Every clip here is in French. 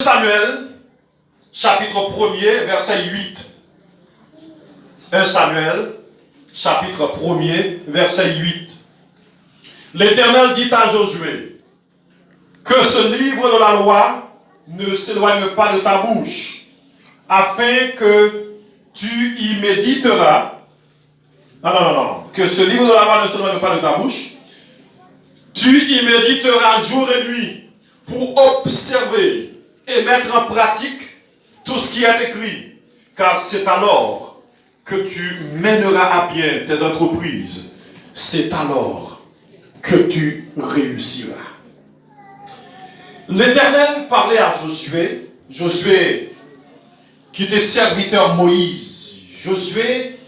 Samuel, chapitre 1er, verset 8. 1 Samuel, chapitre 1er, verset 8. L'Éternel dit à Josué, que ce livre de la loi ne s'éloigne pas de ta bouche, afin que tu y méditeras. Non. Que ce livre de la loi ne s'éloigne pas de ta bouche. Tu y méditeras jour et nuit pour observer et mettre en pratique tout ce qui est écrit. Car c'est alors que tu mèneras à bien tes entreprises. C'est alors que tu réussiras. L'Éternel parlait à Josué. Josué qui était serviteur Moïse. Josué,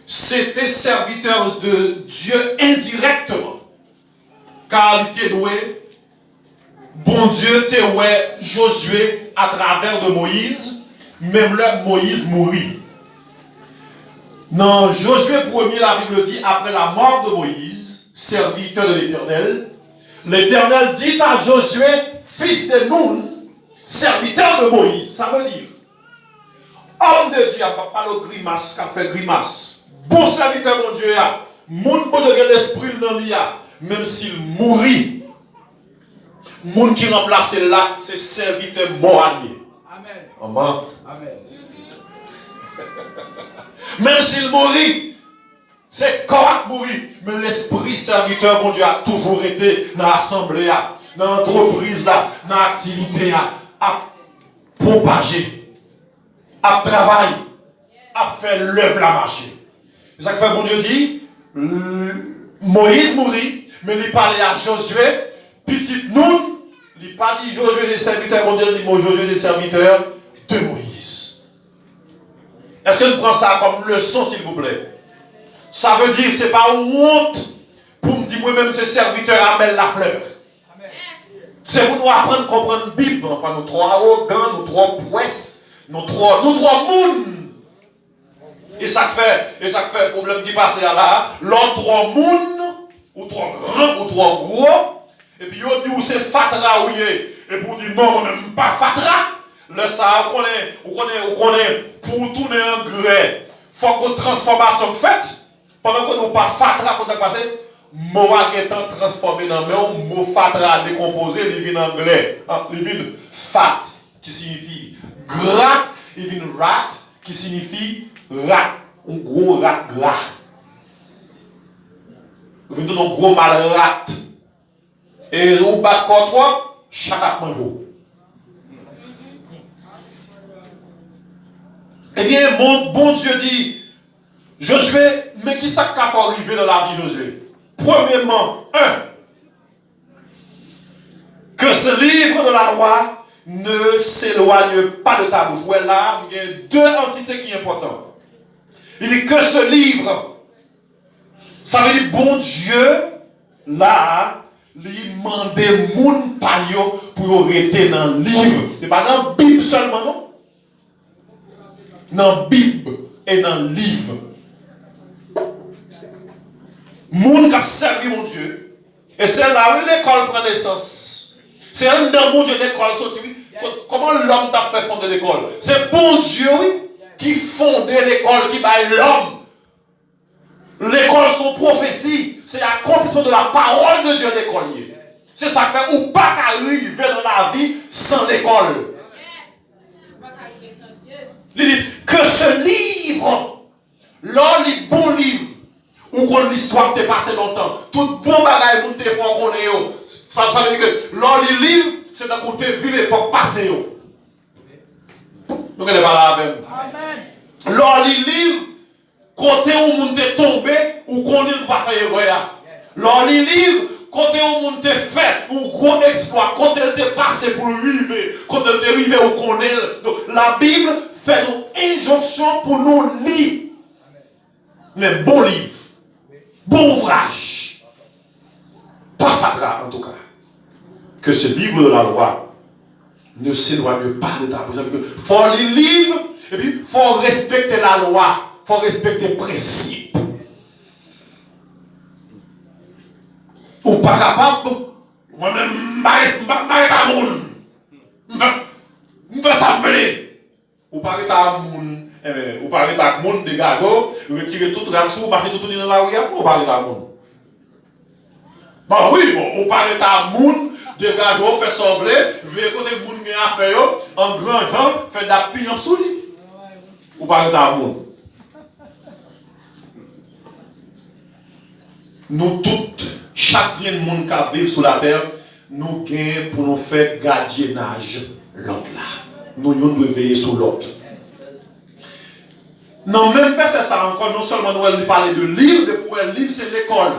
c'était serviteur de Dieu indirectement. Car il était doué. Bon Dieu était doué Josué à travers de Moïse. Même là, Moïse mourit. Dans Josué 1er, la Bible dit, après la mort de Moïse, serviteur de l'Éternel, l'Éternel dit à Josué, fils de Nun, serviteur de Moïse. Ça veut dire, homme de Dieu, pas le grimace, qui a fait grimace. Bon serviteur, mon Dieu, mon bon de l'esprit dans l'IA, même s'il mourit, mon qui remplace là, c'est serviteur moralier. Amen. Amen. Amen. Même s'il mourit, c'est corps mourit, mais l'esprit serviteur, mon Dieu, a toujours été dans l'assemblée, dans l'entreprise, dans l'activité, à propager, à travailler, à faire l'œuvre la marcher. C'est ça que fait mon Dieu dit, Moïse mourit, mais il parlait à Josué, petit nous, il n'a pas dit Josué est serviteur, mon Dieu dit Josué est serviteur de Moïse. Est-ce que nous prenons ça comme leçon, s'il vous plaît? Ça veut dire, c'est pas honte pour me dire moi-même, c'est serviteur Abel Lafleur. C'est pour nous apprendre à comprendre la Bible. Enfin, nous trois arrogants, nous trois prouesses, nous trois mouns. Et ça fait problème qui passe là. L'autre trois mouns, ou trois grands, ou trois gros. Et puis, il dit, c'est fatra ou yé. Et pour dire non, même pas fatra. Le ça, on connaît, pour tourner un grès, il faut que transformation faite. Pendant que nous pas fatra, quand on a passé, Moag étant transformé dans le mot fatra décomposé, il vient en anglais. Il vient fat, qui signifie gras, il vient rat, qui signifie rat. Un gros rat gras. Il vient un gros mal rat. Et au bas de quoi, chaque jour. Eh bien, mon bon Dieu dit, Josué, mais qui ça qui va arriver dans la vie de Josué? Premièrement, que ce livre de la loi ne s'éloigne pas de ta bouche. Voilà, il y a deux entités qui sont importantes. Il dit que ce livre, ça veut dire bon Dieu, là, il demande moun palio pour rester dans le livre. Ce n'est pas dans la Bible seulement, non? Dans la Bible et dans le livre. Moun qui a servi mon Dieu. Et c'est là où l'école prend naissance. C'est un dans mon Dieu l'école sorti. Comment l'homme t'a fait fonder l'école? C'est bon Dieu, oui, qui fondait l'école, qui baille l'homme. L'école, son prophétie, c'est l'accomplissement de la parole de Dieu l'école. C'est ça fait ou pas qu'arriver dans la vie sans l'école. Il dit que ce livre, l'on lit bon livre, ou qu'on l'histoire t'est passé longtemps, tout bon bagage pour te faire qu'on est, ça veut dire que l'on lit livre, c'est d'un côté vu l'époque passée. Nous ne pas là même. L'on lit livre, côté où on est tombé, ou qu'on ne pas faire rien. L'on lit livre, côté où on est fait, ou gros exploit, côté où est passé pour arriver, côté où est arrivé où qu'on est. Donc la Bible fait une injonction pour nous lire. Mais bon livre, bon ouvrage, pas fatra en tout cas. Que ce livre de la loi ne s'éloigne pas de ta bouche. Il faut lire le livre et puis il faut respecter la loi, il faut respecter les principes. Ou pas capable, moi-même, parlez à moun, vous parlez à moun dégage, vous retirez tout ransou, vous marchez tout dans la rue, vous parlez à moun. Bah oui, bon, vous parlez à moun, dégage, vous faites sembler, vous voyez côté moun qui a fait en grand genre, fait d'appui en sous lui. Vous parlez à moun. Nous toutes, chacun de monde qui vit sur la terre, nous gagnons pour nous faire gardiennage l'autre là. Nous devons veiller sur l'autre. Non, même pas c'est ça encore, non seulement nous allons parler de livre, mais pour un livre, c'est l'école.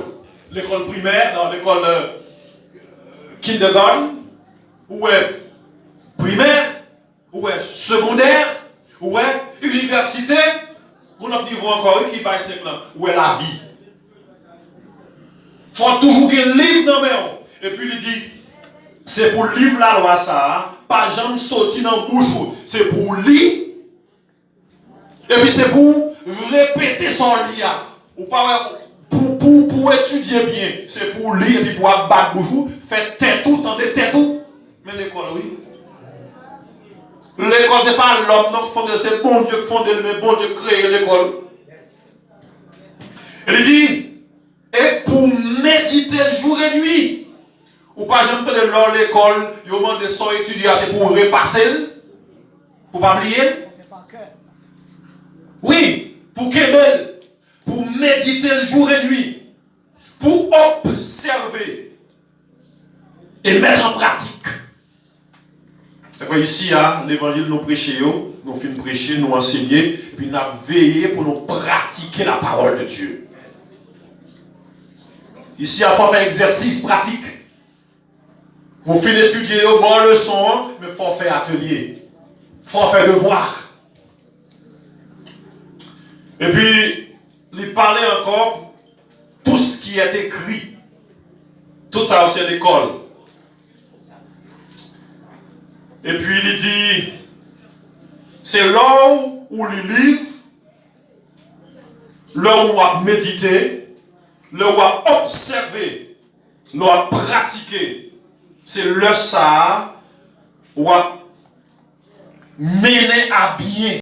L'école primaire, dans l'école kindergarten, ou primaire, ou secondaire, ou université, on a dit encore qui va simple, où est la vie. Il faut toujours qu'il y ait un livre dans le main. Et puis il dit, c'est pour lire la loi ça, pas jamais sortir dans le bouche, c'est pour lire. Et puis c'est pour répéter son lia. Ou pas pour étudier bien, c'est pour lire et puis pour abattre bouche, faire tête tout, tendez tête tout. Mais l'école, oui. L'école, c'est pas l'homme, non, c'est bon Dieu qui fonde, mais bon Dieu crée l'école. Il dit, et pour méditer jour et nuit. Ou pas jamais de l'école, il demande son étudiant, c'est pour repasser, pour pas oublier. Oui, pour qu'elle, pour méditer jour et nuit, pour observer et mettre en pratique. C'est quoi ici, hein, l'évangile nous prêcher, nous finissons prêcher, nous enseigner, et puis nous veiller pour nous pratiquer la parole de Dieu. Ici, il faut faire exercice pratique. Vous finissez d'étudier au bon leçon, mais il faut faire atelier. Il faut faire devoir. Et puis, il parlait encore tout ce qui est écrit. Tout ça, c'est l'école. Et puis, il dit, c'est là où il livre, là où on va méditer, là où on va observer, là où on va pratiquer. C'est le ça où on va mener à bien